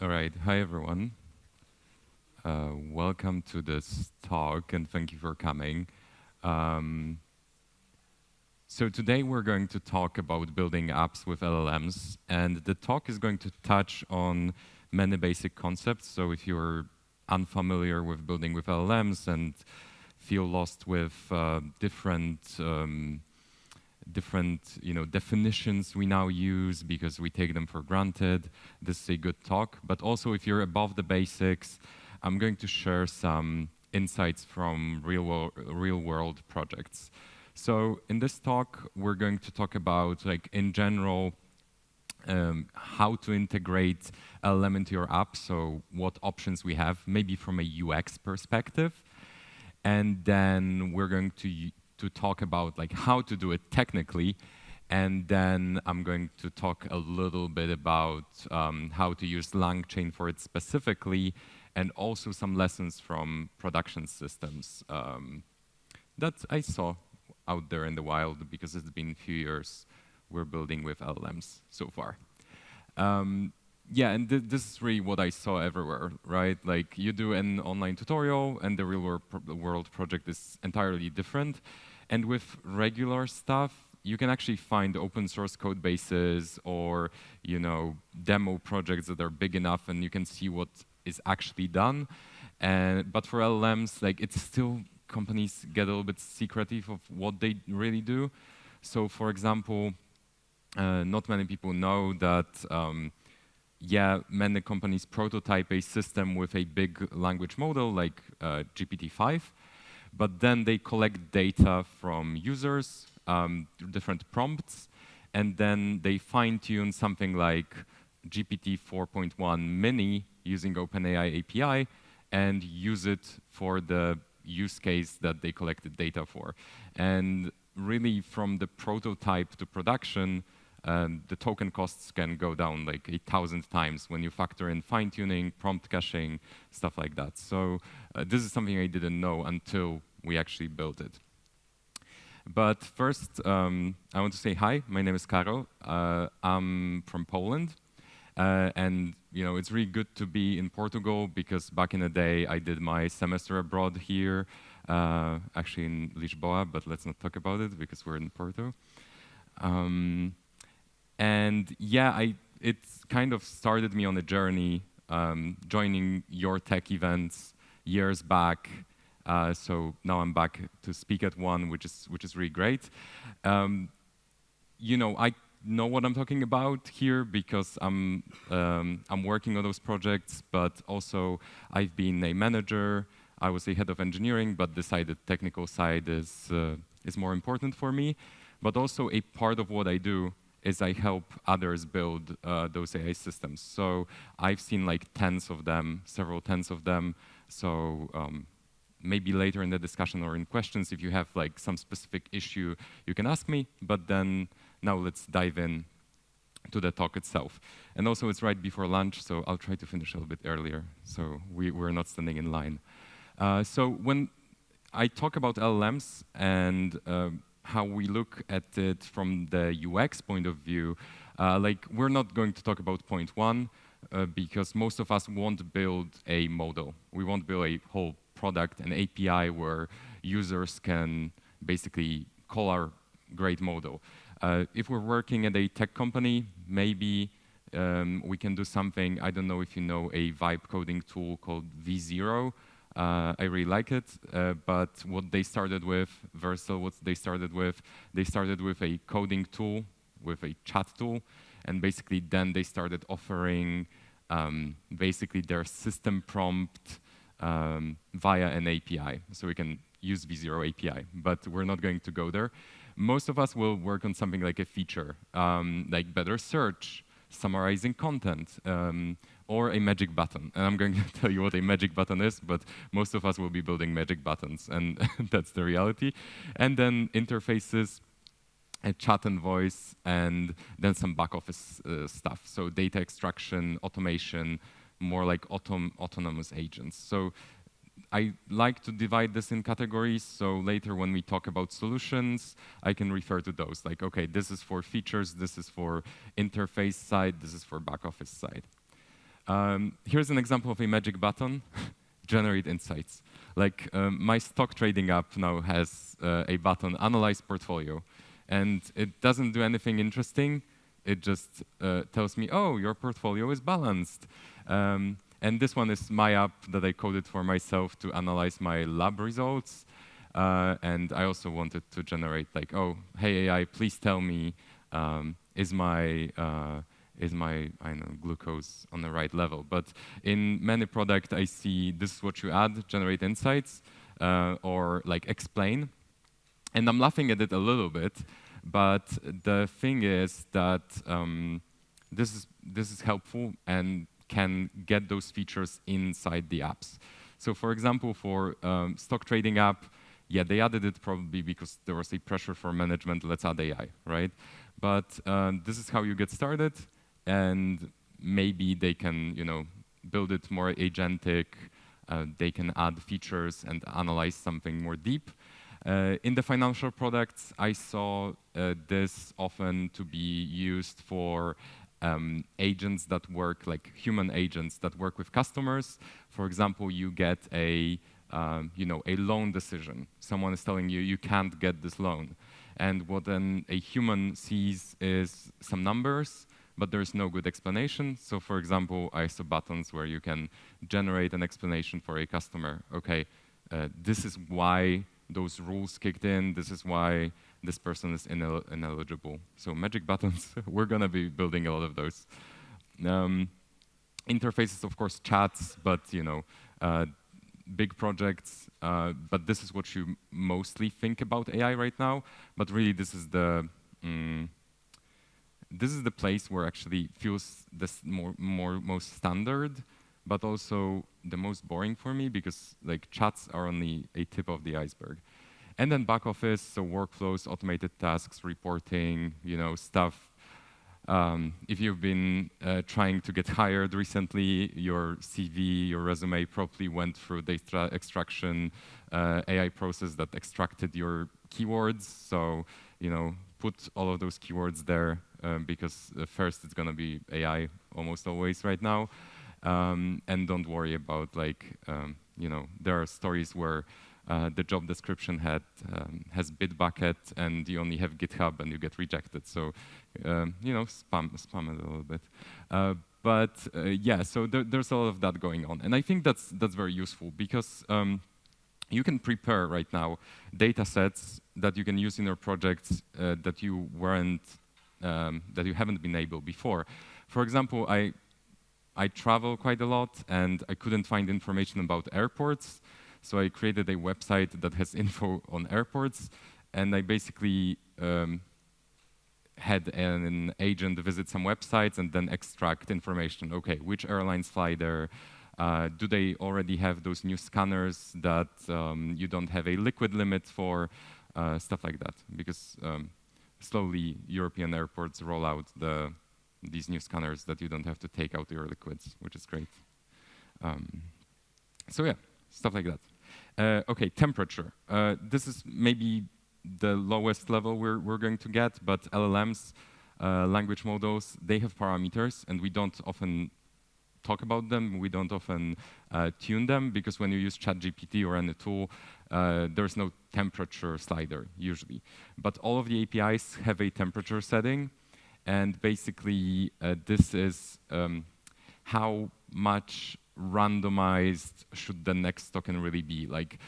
All right. Hi, everyone. Welcome to this talk, and thank you for coming. Um, so today we're going to talk about building apps with LLMs, and the talk is going to touch on many basic concepts. So if you're unfamiliar with building with LLMs and feel lost with different definitions we now use because we take them for granted, this is a good talk. But also, if you're above the basics, I'm going to share some insights from real world projects. So in this talk, we're going to talk about, like, in general, how to integrate LLM into your app, so what options we have, maybe from a UX perspective. And then we're going to talk about, like, how to do it technically. And then I'm going to talk a little bit about how to use LangChain for it specifically, and also some lessons from production systems that I saw out there in the wild, because it's been a few years we're building with LLMs so far. Yeah, and this is really what I saw everywhere, right? Like, you do an online tutorial, and the real world project is entirely different. And with regular stuff, you can actually find open source code bases or, demo projects that are big enough, and you can see what is actually done. But for LLMs, like, it's still, companies get a little bit secretive of what they really do. So, for example, not many people know that many companies prototype a system with a big language model like GPT-5, but then they collect data from users, different prompts, and then they fine-tune something like GPT 4.1 mini using OpenAI API and use it for the use case that they collected data for. And really, from the prototype to production, the token costs can go down like 1,000 times when you factor in fine-tuning, prompt caching, stuff like that. So this is something I didn't know until we actually built it. But first, I want to say hi. My name is Karol. I'm from Poland. And it's really good to be in Portugal, because back in the day, I did my semester abroad here, actually in Lisboa, but let's not talk about it because we're in Porto. And yeah, it kind of started me on a journey, joining your tech events years back. So now I'm back to speak at one, which is really great. I know what I'm talking about here because I'm working on those projects, but also I've been a manager. I was a head of engineering, but decided technical side is more important for me. But also, a part of what I do is I help others build those AI systems. So I've seen like several tens of them. So maybe later in the discussion or in questions, if you have like some specific issue, you can ask me. But then now let's dive in to the talk itself. And also, it's right before lunch, so I'll try to finish a little bit earlier, so we're not standing in line. So when I talk about LLMs and how we look at it from the UX point of view, we're not going to talk about point one, because most of us won't build a model. We won't build a whole product, an API where users can basically call our great model. If we're working at a tech company, maybe we can do something. I don't know if you know a vibe coding tool called V0. I really like it, but what they started with, Versal, what they started with a coding tool, with a chat tool, and basically then they started offering basically their system prompt via an API. So we can use V0 API, but we're not going to go there. Most of us will work on something like a feature, like better search, summarizing content, or a magic button. And I'm going to tell you what a magic button is, but most of us will be building magic buttons, and that's the reality. And then interfaces, a chat and voice, and then some back office stuff. So data extraction, automation, more like autonomous agents. So I like to divide this in categories, so later when we talk about solutions, I can refer to those. Like, okay, this is for features, this is for interface side, this is for back office side. Here's an example of a magic button, generate insights. Like my stock trading app now has a button, analyze portfolio. And it doesn't do anything interesting. It just tells me, oh, your portfolio is balanced. And this one is my app that I coded for myself to analyze my lab results. And I also wanted to generate like, oh, hey AI, please tell me, is my I don't know, glucose on the right level? But in many products, I see this is what you add, generate insights, or like explain. And I'm laughing at it a little bit, but the thing is that this is helpful and can get those features inside the apps. So for example, for stock trading app, yeah, they added it probably because there was a pressure for management, let's add AI, right? But this is how you get started, and maybe they can, build it more agentic, they can add features and analyze something more deep. In the financial products, I saw this often to be used for agents that work, like human agents that work with customers. For example, you get a loan decision. Someone is telling you, you can't get this loan. And what then a human sees is some numbers, but there's no good explanation. So for example, I saw buttons where you can generate an explanation for a customer. Okay, this is why those rules kicked in. This is why this person is ineligible. So magic buttons, we're going to be building a lot of those. Interfaces, of course, chats, but big projects. But this is what you mostly think about AI right now. But really, this is the place where actually feels this most standard, but also the most boring for me, because like chats are only a tip of the iceberg. And then back office, so workflows, automated tasks, reporting, stuff. If you've been trying to get hired recently, your CV, your resume probably went through the extraction AI process that extracted your keywords. So, put all of those keywords there because first it's going to be AI almost always right now. And don't worry about there are stories where the job description has Bitbucket and you only have GitHub and you get rejected. So, spam it a little bit. Yeah, so there's a lot of that going on. And I think that's very useful because you can prepare right now data sets that you can use in your projects that you haven't been able before. For example, I travel quite a lot and I couldn't find information about airports. So I created a website that has info on airports, and I basically had an agent visit some websites and then extract information. Okay, which airlines fly there? Do they already have those new scanners that you don't have a liquid limit for? Stuff like that, because slowly European airports roll out these new scanners that you don't have to take out your liquids, which is great. So yeah, stuff like that. Okay, temperature. This is maybe the lowest level we're going to get, but LLMs, language models, they have parameters, and we don't often talk about them. We don't often tune them, because when you use ChatGPT or any tool, there's no temperature slider usually. But all of the APIs have a temperature setting, and basically this is how much randomized should the next token really be. Like,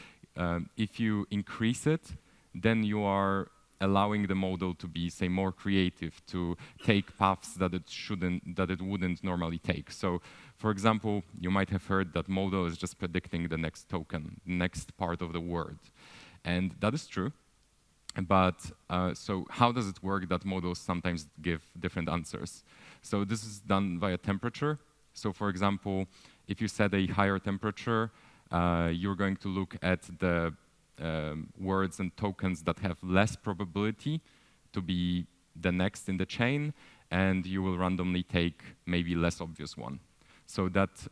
if you increase it, then you are allowing the model to be, say, more creative, to take paths that it wouldn't normally take. So, for example, you might have heard that model is just predicting the next token, next part of the word, and that is true. But so how does it work that models sometimes give different answers? So this is done via temperature. So for example, if you set a higher temperature, you're going to look at the words and tokens that have less probability to be the next in the chain, and you will randomly take maybe less obvious one. So that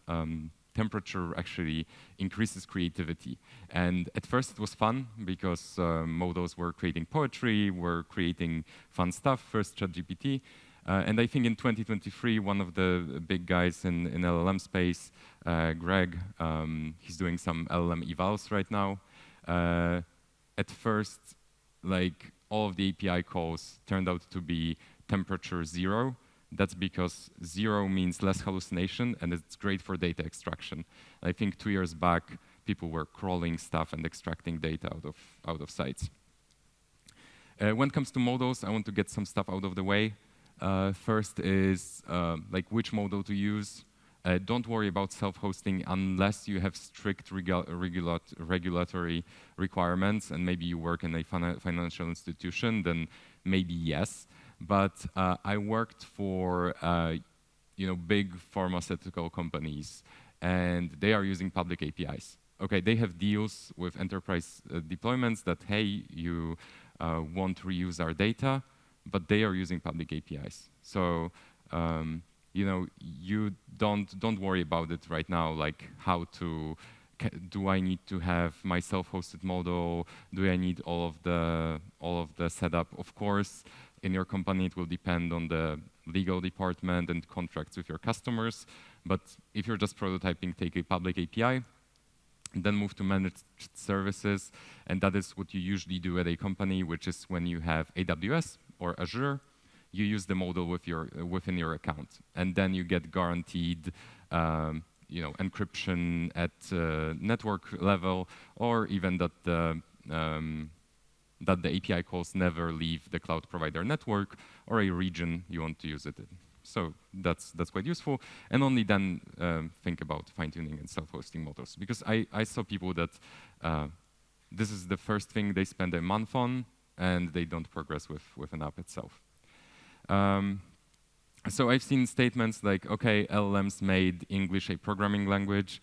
temperature actually increases creativity. And at first it was fun because models were creating poetry, were creating fun stuff, first ChatGPT. And I think in 2023, one of the big guys in LLM space, Greg, he's doing some LLM evals right now. At first, like all of the API calls turned out to be temperature 0. That's because 0 means less hallucination, and it's great for data extraction. I think 2 years back, people were crawling stuff and extracting data out of sites. When it comes to models, I want to get some stuff out of the way. First is like which model to use. Don't worry about self-hosting unless you have strict regulatory requirements, and maybe you work in a financial institution, then maybe yes. But I worked for big pharmaceutical companies, and they are using public APIs. Okay, they have deals with enterprise deployments that, hey, you won't reuse our data, but they are using public APIs. So you don't worry about it right now, like how to, do I need to have my self-hosted model? Do I need all of the setup? Of course, in your company, it will depend on the legal department and contracts with your customers. But if you're just prototyping, take a public API, and then move to managed services. And that is what you usually do at a company, which is when you have AWS or Azure, you use the model within your account. And then you get guaranteed encryption at network level, or even that the API calls never leave the cloud provider network or a region you want to use it in. So that's quite useful. And only then think about fine-tuning and self-hosting models. Because I saw people that this is the first thing they spend a month on, and they don't progress with an app itself. So I've seen statements like, okay, LLMs made English a programming language.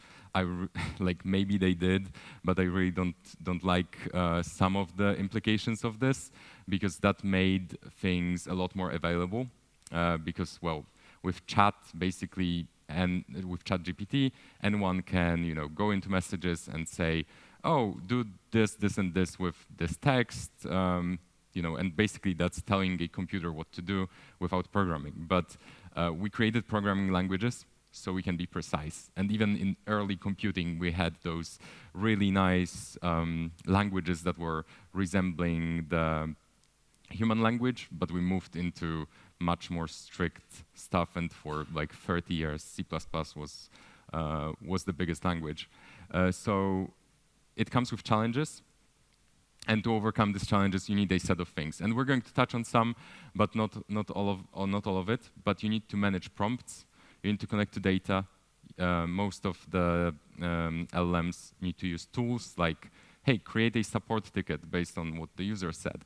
Like maybe they did, but I really don't like some of the implications of this, because that made things a lot more available. Because, well, with chat, basically, and with ChatGPT, anyone can, go into messages and say, oh, do this, this, and this with this text, and basically that's telling a computer what to do without programming. But we created programming languages so we can be precise. And even in early computing, we had those really nice languages that were resembling the human language, but we moved into much more strict stuff, and for like 30 years, C++ was the biggest language. So it comes with challenges, and to overcome these challenges, you need a set of things. And we're going to touch on some, but not all of it. But you need to manage prompts. You need to connect to data. Most of the LLMs need to use tools like, hey, create a support ticket based on what the user said.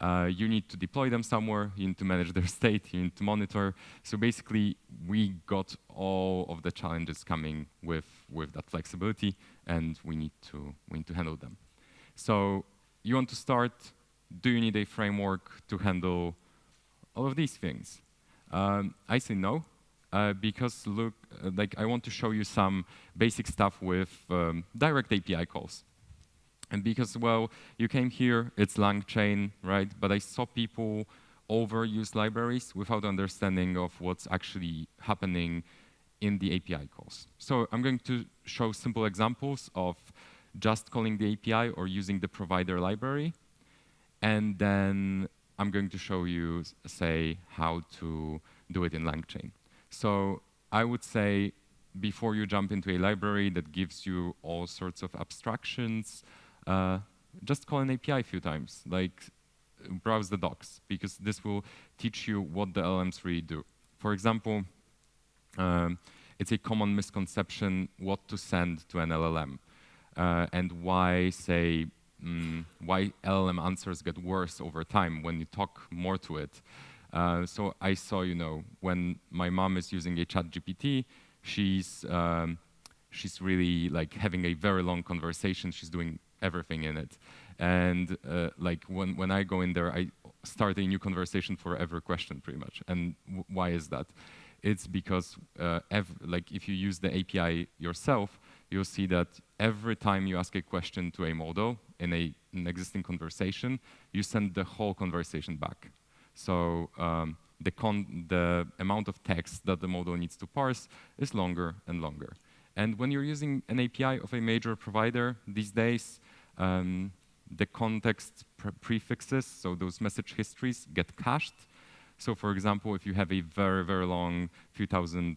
You need to deploy them somewhere. You need to manage their state. You need to monitor. So basically, we got all of the challenges coming with that flexibility, and we need to handle them. So you want to start, do you need a framework to handle all of these things? I say no, because look, I want to show you some basic stuff with direct API calls. And because, well, you came here, it's LangChain, right? But I saw people overuse libraries without understanding of what's actually happening in the API calls. So I'm going to show simple examples of just calling the API or using the provider library. And then I'm going to show you, say, how to do it in LangChain. So I would say, before you jump into a library that gives you all sorts of abstractions, just call an API a few times, like browse the docs, because this will teach you what the LLMs really do. For example, it's a common misconception what to send to an LLM, and why, say, why LLM answers get worse over time when you talk more to it. So I saw, when my mom is using a ChatGPT, she's really like having a very long conversation. She's doing everything in it. And when I go in there, I start a new conversation for every question pretty much. And why is that? It's because if you use the API yourself, you'll see that every time you ask a question to a model in an existing conversation, you send the whole conversation back. So the amount of text that the model needs to parse is longer and longer. And when you're using an API of a major provider these days, the context prefixes, so those message histories, get cached. So for example, if you have a very, very long, few thousand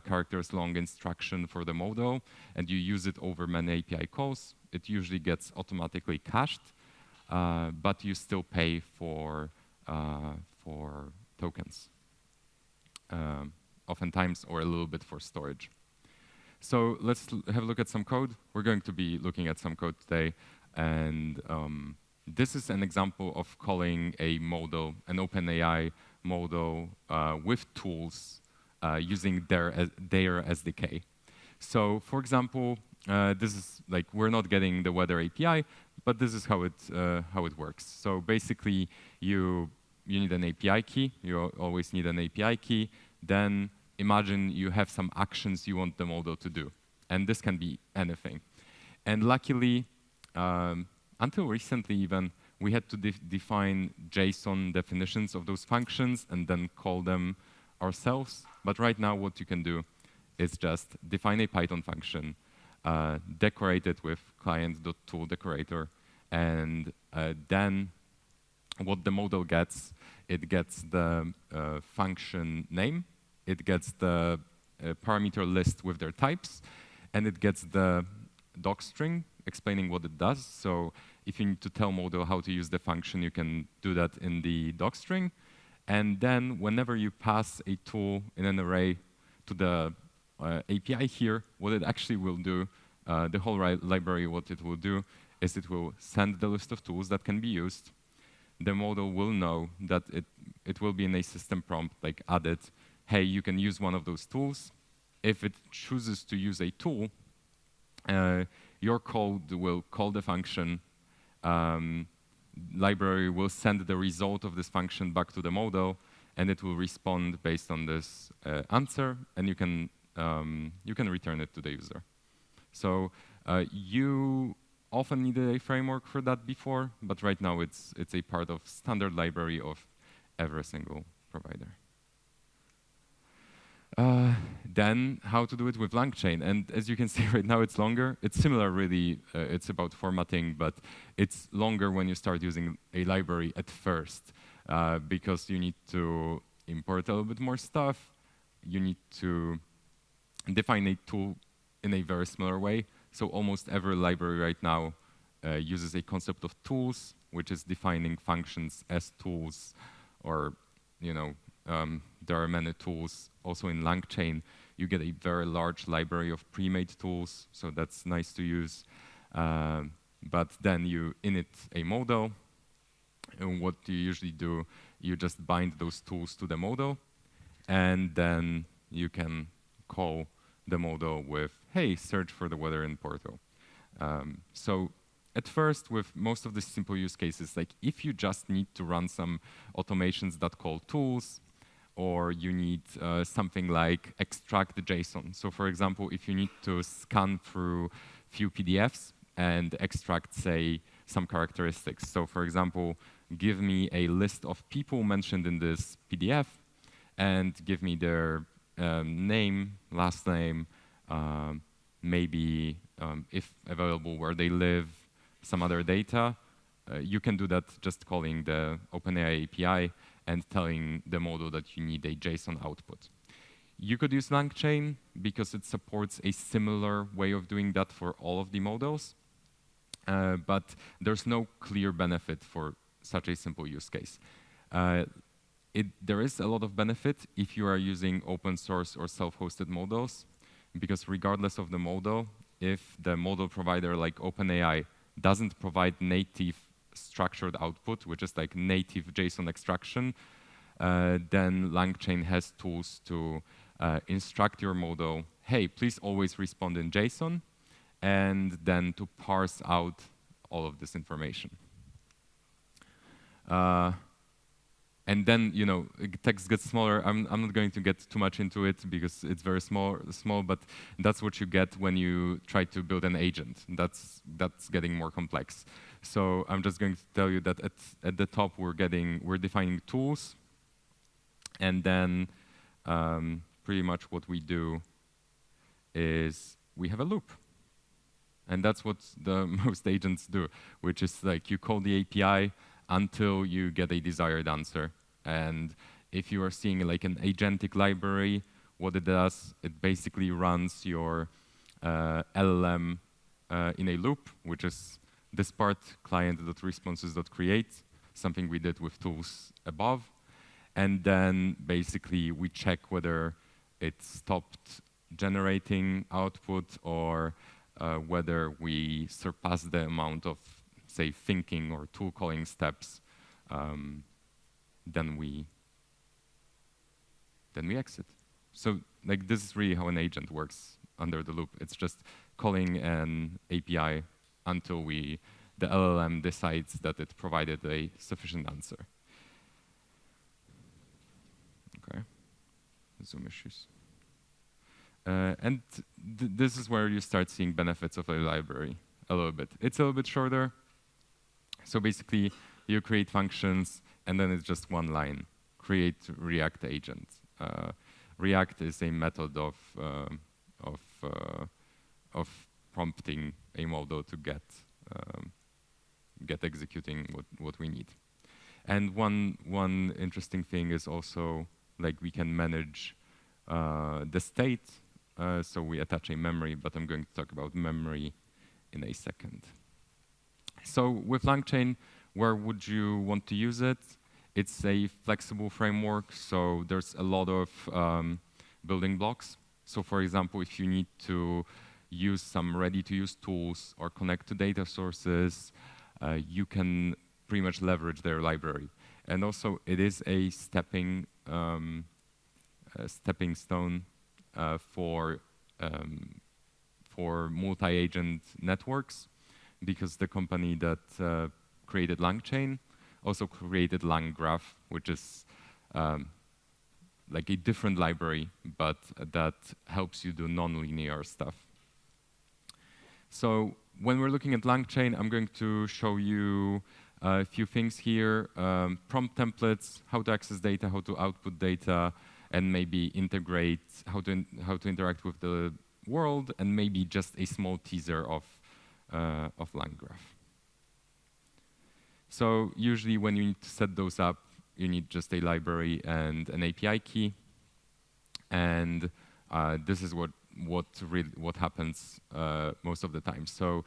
characters long instruction for the model, and you use it over many API calls, it usually gets automatically cached, but you still pay for tokens, oftentimes, or a little bit for storage. So let's have a look at some code. We're going to be looking at some code today. And this is an example of calling a model, an OpenAI model with tools using their SDK. So for example, this is like, we're not getting the weather API, but this is how it works. So basically, you need an API key. You always need an API key. Then imagine you have some actions you want the model to do. And this can be anything. And luckily, until recently even, we had to define JSON definitions of those functions and then call them ourselves. But right now, what you can do is just define a Python function, decorate it with client.toolDecorator, and then what the model gets, it gets the function name, it gets the parameter list with their types, and it gets the docstring explaining what it does. So if you need to tell model how to use the function, you can do that in the docstring. And then whenever you pass a tool in an array to the API here, what it actually will do, the whole library, what it will do is it will send the list of tools that can be used. The model will know that it will be in a system prompt, like added, hey, you can use one of those tools. If it chooses to use a tool, your code will call the function. Library will send the result of this function back to the model, and it will respond based on this answer, and you can return it to the user. So you often needed a framework for that before, but right now it's a part of standard library of every single provider. Then how to do it with LangChain. And as you can see right now, it's longer. It's similar, really. It's about formatting, but it's longer when you start using a library at first, because you need to import a little bit more stuff. You need to define a tool in a very similar way. So almost every library right now uses a concept of tools, which is defining functions as tools, or there are many tools. Also in LangChain, you get a very large library of pre-made tools, so that's nice to use. But then you init a model, and what you usually do, you just bind those tools to the model, and then you can call the model with, hey, search for the weather in Porto. So at first, with most of the simple use cases, like if you just need to run some automations that call tools, or you need something like extract the JSON. So for example, if you need to scan through few PDFs and extract, say, some characteristics. So for example, give me a list of people mentioned in this PDF and give me their name, last name, maybe, if available, where they live, some other data. You can do that just calling the OpenAI API and telling the model that you need a JSON output. You could use LangChain because it supports a similar way of doing that for all of the models, but there's no clear benefit for such a simple use case. There is a lot of benefit if you are using open source or self-hosted models, because regardless of the model, if the model provider like OpenAI doesn't provide native structured output, which is like native JSON extraction, then LangChain has tools to instruct your model, hey, please always respond in JSON, and then to parse out all of this information. And then, text gets smaller. I'm not going to get too much into it because it's very small, but that's what you get when you try to build an agent. That's getting more complex. So I'm just going to tell you that at the top we're defining tools, And then pretty much what we do is we have a loop. And that's what the most agents do, which is like you call the API until you get a desired answer. And if you are seeing like an agentic library, what it does, it basically runs your LLM in a loop, which is this part, client.responses.create, something we did with tools above. And then basically we check whether it stopped generating output or whether we surpass the amount of, say, thinking or tool calling steps, then we exit. So like this is really how an agent works under the loop. It's just calling an API until the LLM decides that it provided a sufficient answer. Okay, Zoom issues. And this is where you start seeing benefits of a library a little bit. It's a little bit shorter. So basically, you create functions, and then it's just one line. Create React agent. React is a method of prompting a model to get executing what we need. And one interesting thing is also like we can manage the state. So we attach a memory, but I'm going to talk about memory in a second. So with LangChain, where would you want to use it? It's a flexible framework, so there's a lot of building blocks. So for example, if you need to use some ready-to-use tools or connect to data sources, you can pretty much leverage their library. And also, it is a stepping stone for multi-agent networks, because the company that created LangChain also created LangGraph, which is like a different library, but that helps you do non-linear stuff. So when we're looking at LangChain, I'm going to show you a few things here. Prompt templates, how to access data, how to output data, and maybe integrate, how to interact with the world, and maybe just a small teaser of LangGraph. So usually when you need to set those up, you need just a library and an API key. And this is what happens most of the time. So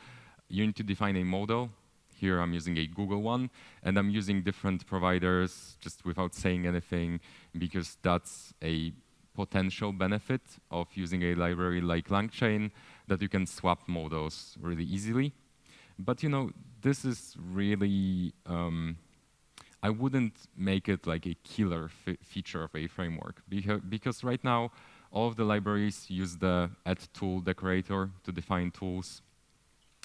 you need to define a model. Here I'm using a Google one, and I'm using different providers just without saying anything, because that's a potential benefit of using a library like LangChain, that you can swap models really easily. But you know, this is really, I wouldn't make it like a killer feature of a framework, because right now, all of the libraries use the add tool decorator to define tools,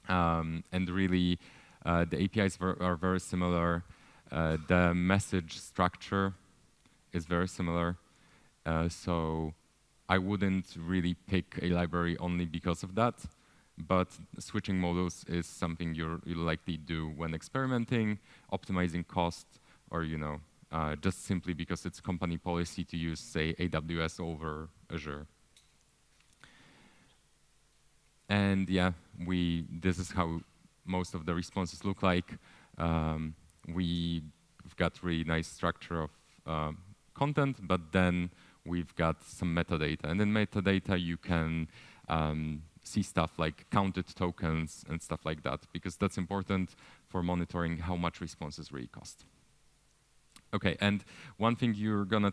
and really, the APIs are very similar. The message structure is very similar. So I wouldn't really pick a library only because of that. But switching models is something you'll likely do when experimenting, optimizing cost, or just simply because it's company policy to use, say, AWS over Azure. And yeah, this is how most of the responses look like. We've got really nice structure of content, but then we've got some metadata. And in metadata, you can see stuff like counted tokens and stuff like that, because that's important for monitoring how much responses really cost. Okay, and one thing you're gonna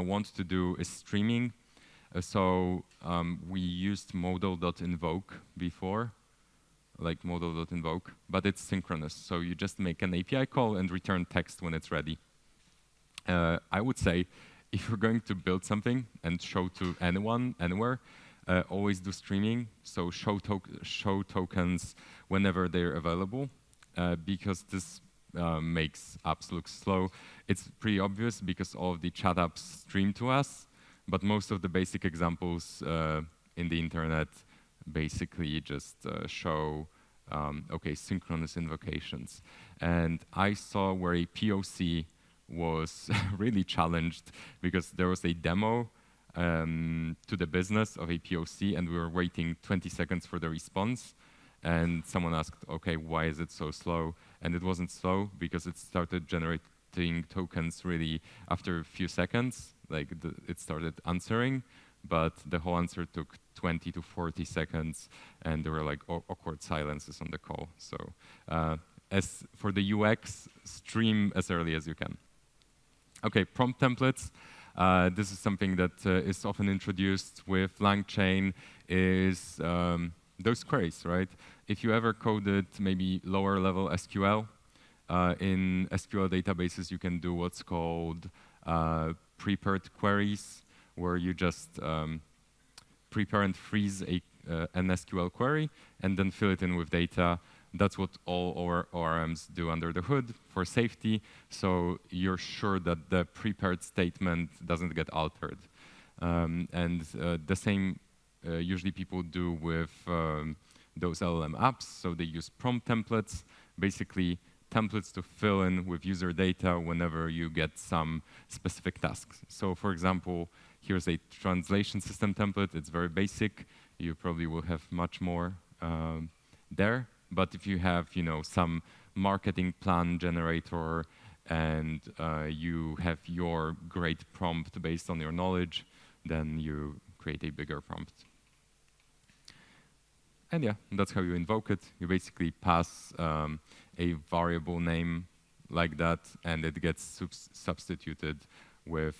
want to do is streaming. So we used modal.invoke before, like modal.invoke, but it's synchronous. So you just make an API call and return text when it's ready. I would say if you're going to build something and show to anyone, anywhere, always do streaming. So show tokens whenever they're available, because this makes apps look slow. It's pretty obvious because all of the chat apps stream to us, but most of the basic examples in the internet basically just show, okay, synchronous invocations. And I saw where a POC was really challenged because there was a demo to the business of a POC, and we were waiting 20 seconds for the response. And someone asked, okay, why is it so slow? And it wasn't slow because it started generating tokens really after a few seconds. Like it started answering, but the whole answer took 20 to 40 seconds, and there were like awkward silences on the call. So as for the UX, stream as early as you can. Okay, prompt templates. This is something that is often introduced with LangChain, is those queries, right? If you ever coded maybe lower level SQL, in SQL databases you can do what's called prepared queries, where you just prepare and freeze an SQL query and then fill it in with data. That's what all our ORMs do under the hood for safety, so you're sure that the prepared statement doesn't get altered. And the same usually people do with those LLM apps, so they use prompt templates, basically templates to fill in with user data whenever you get some specific tasks. So for example, here's a translation system template. It's very basic. You probably will have much more there. But if you have, some marketing plan generator and you have your great prompt based on your knowledge, then you create a bigger prompt. And yeah, that's how you invoke it. You basically pass a variable name like that, and it gets substituted with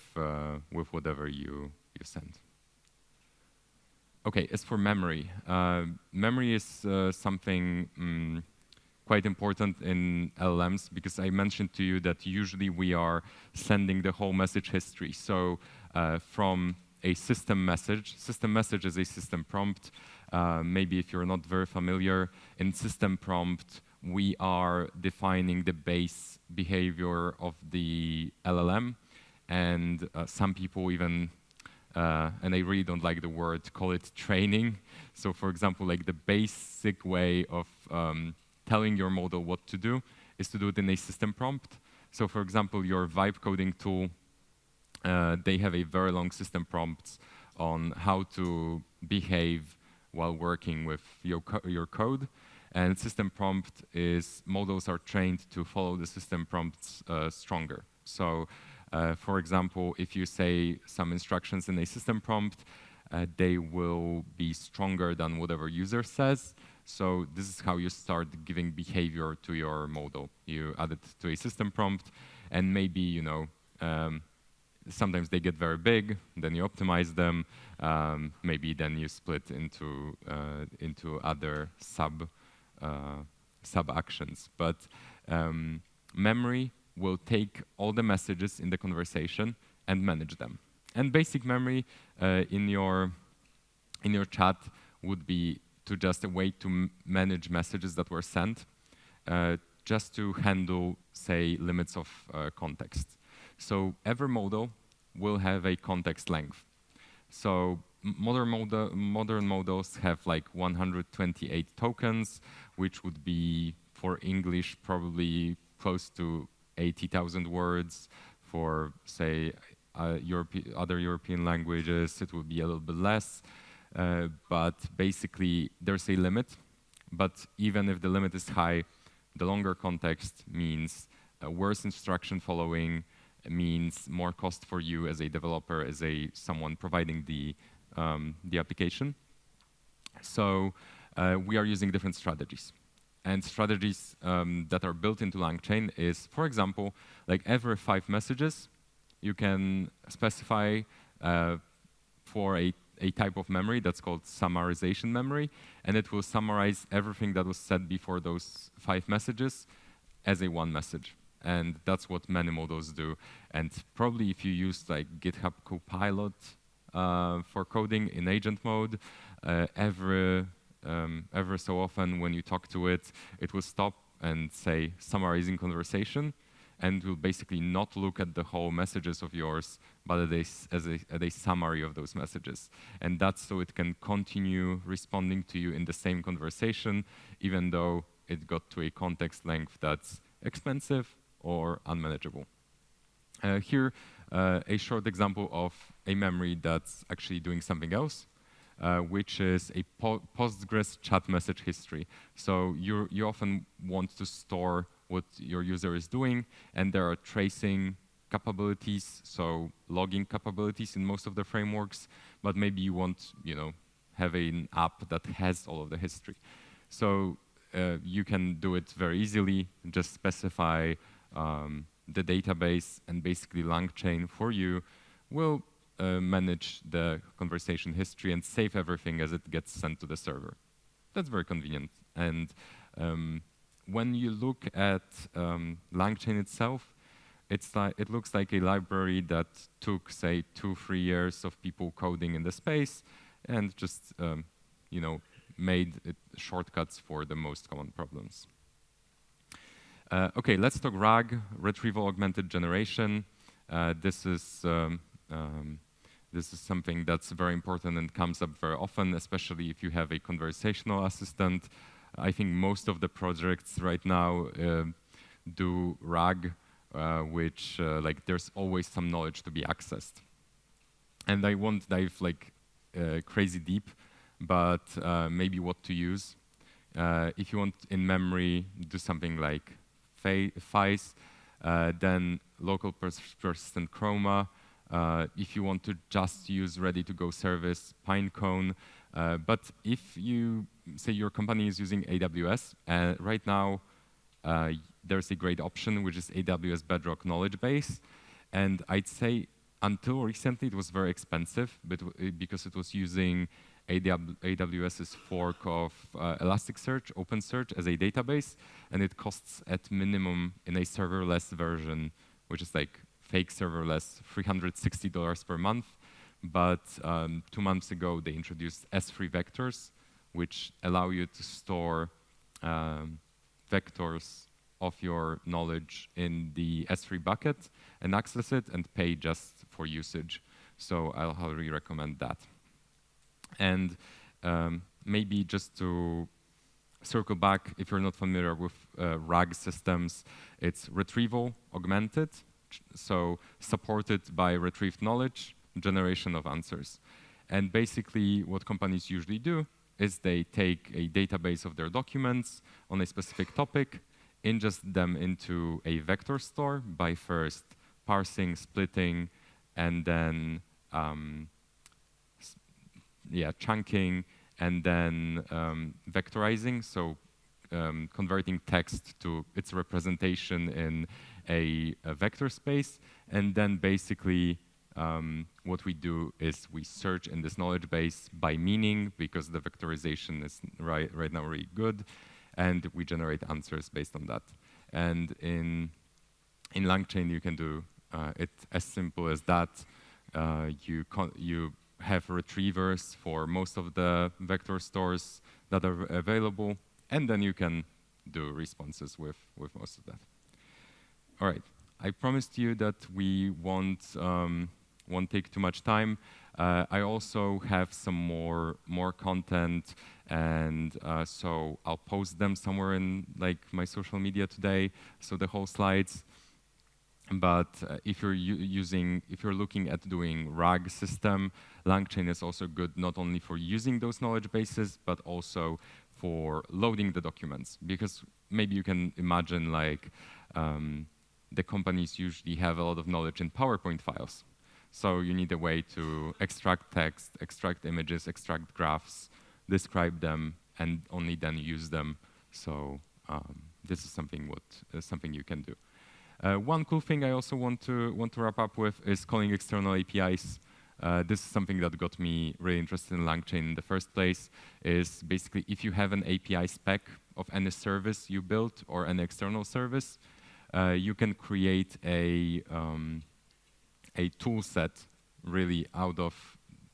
whatever you send. Okay, as for memory, memory is something quite important in LLMs, because I mentioned to you that usually we are sending the whole message history. So from a system message is a system prompt. Maybe if you're not very familiar, in system prompt, we are defining the base behavior of the LLM, and some people even and I really don't like the word, call it training. So for example, like the basic way of telling your model what to do is to do it in a system prompt. So for example, your vibe coding tool, they have a very long system prompts on how to behave while working with your code. And system prompt is models are trained to follow the system prompts stronger. So for example, if you say some instructions in a system prompt, they will be stronger than whatever user says. So this is how you start giving behavior to your model. You add it to a system prompt, and maybe sometimes they get very big. Then you optimize them. Maybe then you split into other sub actions. But memory will take all the messages in the conversation and manage them. And basic memory in your chat would be to just a way to manage messages that were sent, just to handle, say, limits of context. So every model will have a context length. So modern models have like 128 tokens, which would be for English probably close to 80,000 words. For, say, other European languages, it would be a little bit less. But basically, there's a limit. But even if the limit is high, the longer context means worse instruction following, means more cost for you as a developer, as someone providing the application. So we are using different strategies. And strategies that are built into LangChain is, for example, like every 5 messages, you can specify for a type of memory that's called summarization memory, and it will summarize everything that was said before those 5 messages as a one message. And that's what many models do. And probably if you use like GitHub Copilot for coding in agent mode, every so often when you talk to it, it will stop and say summarizing conversation, and will basically not look at the whole messages of yours, but at a summary of those messages. And that's so it can continue responding to you in the same conversation, even though it got to a context length that's expensive or unmanageable. Here, a short example of a memory that's actually doing something else, which is a Postgres chat message history. So you often want to store what your user is doing, and there are tracing capabilities, so logging capabilities in most of the frameworks, but maybe you want, have an app that has all of the history. So you can do it very easily, just specify the database, and basically LangChain for you will manage the conversation history and save everything as it gets sent to the server. That's very convenient. And when you look at LangChain itself, it looks like a library that took, say, 2-3 years of people coding in the space and just made it shortcuts for the most common problems. Okay, let's talk RAG, retrieval augmented generation. This is something that's very important and comes up very often, especially if you have a conversational assistant. I think most of the projects right now do RAG, which there's always some knowledge to be accessed. And I won't dive crazy deep, but maybe what to use. If you want in memory, do something like FICE, then local persistent chroma. If you want to just use ready-to-go service, Pinecone. But if you say your company is using AWS, right now there's a great option, which is AWS Bedrock Knowledge Base. And I'd say until recently it was very expensive, but because it was using AWS's fork of Elasticsearch, OpenSearch, as a database, and it costs at minimum in a serverless version, which is like fake serverless, $360 per month. But 2 months ago, they introduced S3 vectors, which allow you to store vectors of your knowledge in the S3 bucket and access it and pay just for usage. So I'll highly recommend that. And maybe just to circle back, if you're not familiar with RAG systems, it's retrieval augmented, so supported by retrieved knowledge, generation of answers. And basically what companies usually do is they take a database of their documents on a specific topic, ingest them into a vector store by first parsing, splitting, and then chunking, and then vectorizing, so converting text to its representation in a vector space. And then basically what we do is we search in this knowledge base by meaning, because the vectorization is right now really good, and we generate answers based on that. And in LangChain, you can do it as simple as that. You have retrievers for most of the vector stores that are available, and then you can do responses with most of that. All right, I promised you that we won't take too much time. I also have some more content, and so I'll post them somewhere in my social media today, so the whole slides. But if you're looking at doing RAG system, LangChain is also good not only for using those knowledge bases, but also for loading the documents. Because maybe you can imagine the companies usually have a lot of knowledge in PowerPoint files. So you need a way to extract text, extract images, extract graphs, describe them, and only then use them. So this is something you can do. One cool thing I also want to wrap up with is calling external APIs. This is something that got me really interested in LangChain in the first place, is basically if you have an API spec of any service you built or an external service, you can create a tool set really out of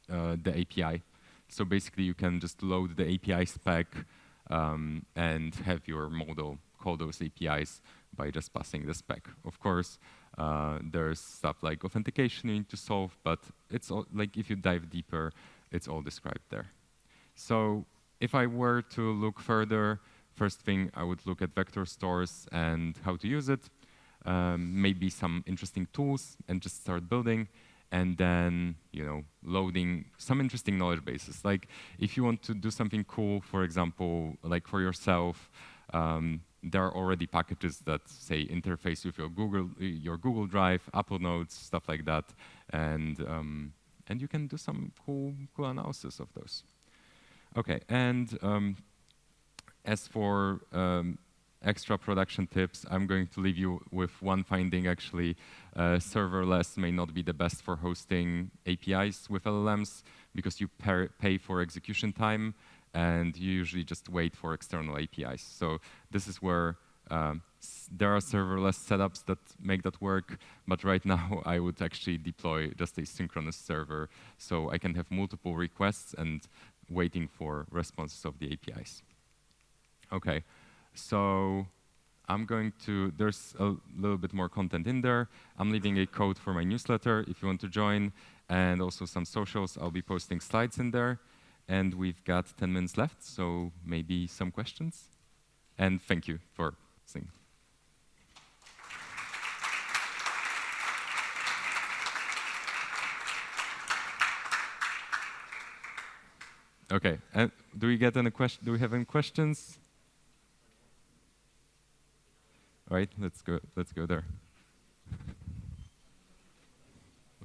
the API. So basically you can just load the API spec and have your model call those APIs by just passing the spec. Of course, there's stuff like authentication you need to solve, but it's all, if you dive deeper, it's all described there. So if I were to look further, first thing I would look at vector stores and how to use it. maybe some interesting tools, and just start building. And then, loading some interesting knowledge bases. Like, if you want to do something cool, for example, like for yourself, there are already packages that say interface with your Google Drive, Apple Notes, stuff like that, and you can do some cool analysis of those. Okay, and as for extra production tips, I'm going to leave you with one finding, actually. Serverless may not be the best for hosting APIs with LLMs because you pay for execution time, and you usually just wait for external APIs. So this is where there are serverless setups that make that work, but right now I would actually deploy just a synchronous server so I can have multiple requests and waiting for responses of the APIs. Okay. So there's a little bit more content in there. I'm leaving a code for my newsletter if you want to join, and also some socials. I'll be posting slides in there. And we've got 10 minutes left, so maybe some questions. And thank you for listening. Okay, do we have any questions? All right, let's go there.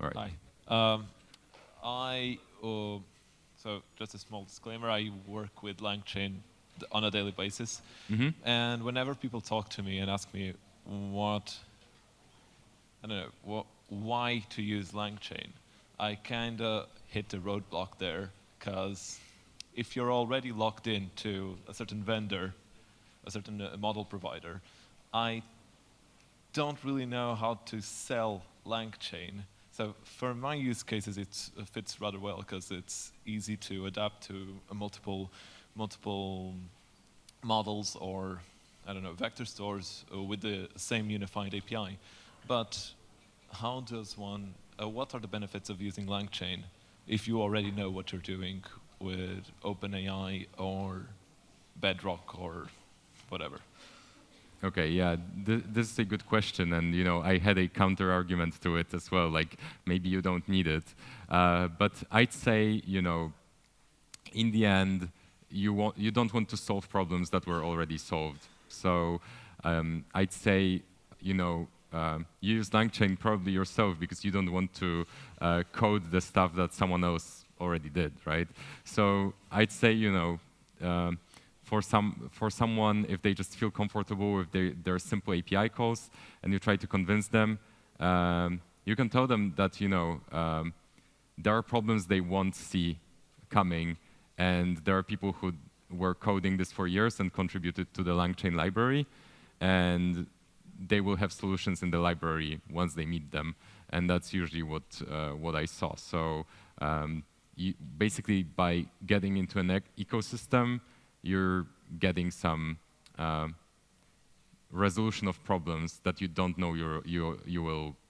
All right. Hi. So just a small disclaimer, I work with LangChain on a daily basis. Mm-hmm. And whenever people talk to me and ask me why to use LangChain, I kind of hit a roadblock there, because if you're already locked into a certain vendor, a certain model provider, I don't really know how to sell LangChain. So for my use cases, it fits rather well because it's easy to adapt to multiple models or, vector stores with the same unified API. But how does what are the benefits of using LangChain if you already know what you're doing with OpenAI or Bedrock or whatever? Okay, yeah, this is a good question, and I had a counter argument to it as well. Like, maybe you don't need it, but I'd say, in the end, you don't want to solve problems that were already solved. So I'd say, you use LangChain probably yourself because you don't want to code the stuff that someone else already did, right? So I'd say, for someone, if they just feel comfortable with their simple API calls, and you try to convince them, you can tell them that there are problems they won't see coming, and there are people who were coding this for years and contributed to the LangChain library, and they will have solutions in the library once they meet them, and that's usually what I saw. So basically, by getting into an ecosystem, you're getting some resolution of problems that you don't know you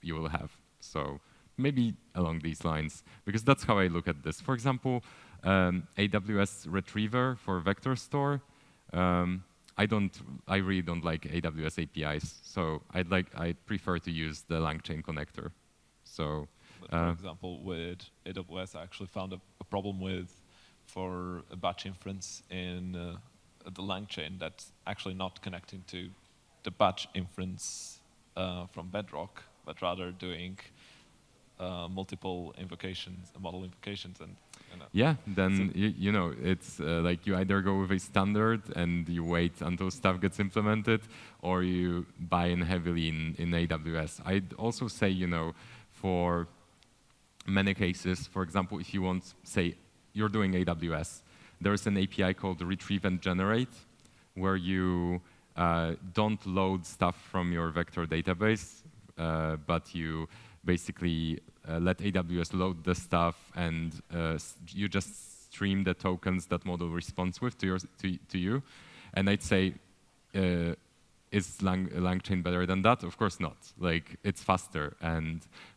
will have. So maybe along these lines, because that's how I look at this. For example, AWS Retriever for vector store. I really don't like AWS APIs, so I prefer to use the LangChain connector. So, but for example, with AWS, I actually found a problem for a batch inference in the LangChain that's actually not connecting to the batch inference from Bedrock, but rather doing multiple invocations, model invocations, and yeah, then so it's like you either go with a standard and you wait until stuff gets implemented, or you buy in heavily in AWS. I'd also say for many cases, for example, if you want, say, you're doing AWS, there's an API called retrieve and generate, where you don't load stuff from your vector database, but you basically let AWS load the stuff, and you just stream the tokens that model responds with to you. And I'd say, is LangChain better than that? Of course not. Like, it's faster,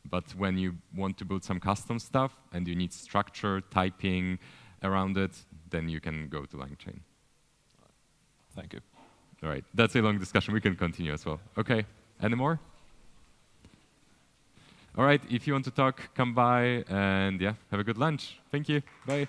but when you want to build some custom stuff and you need structure, typing around it, then you can go to LangChain. Thank you. All right, that's a long discussion. We can continue as well. Okay, any more? All right, if you want to talk, come by and yeah, have a good lunch. Thank you. Bye.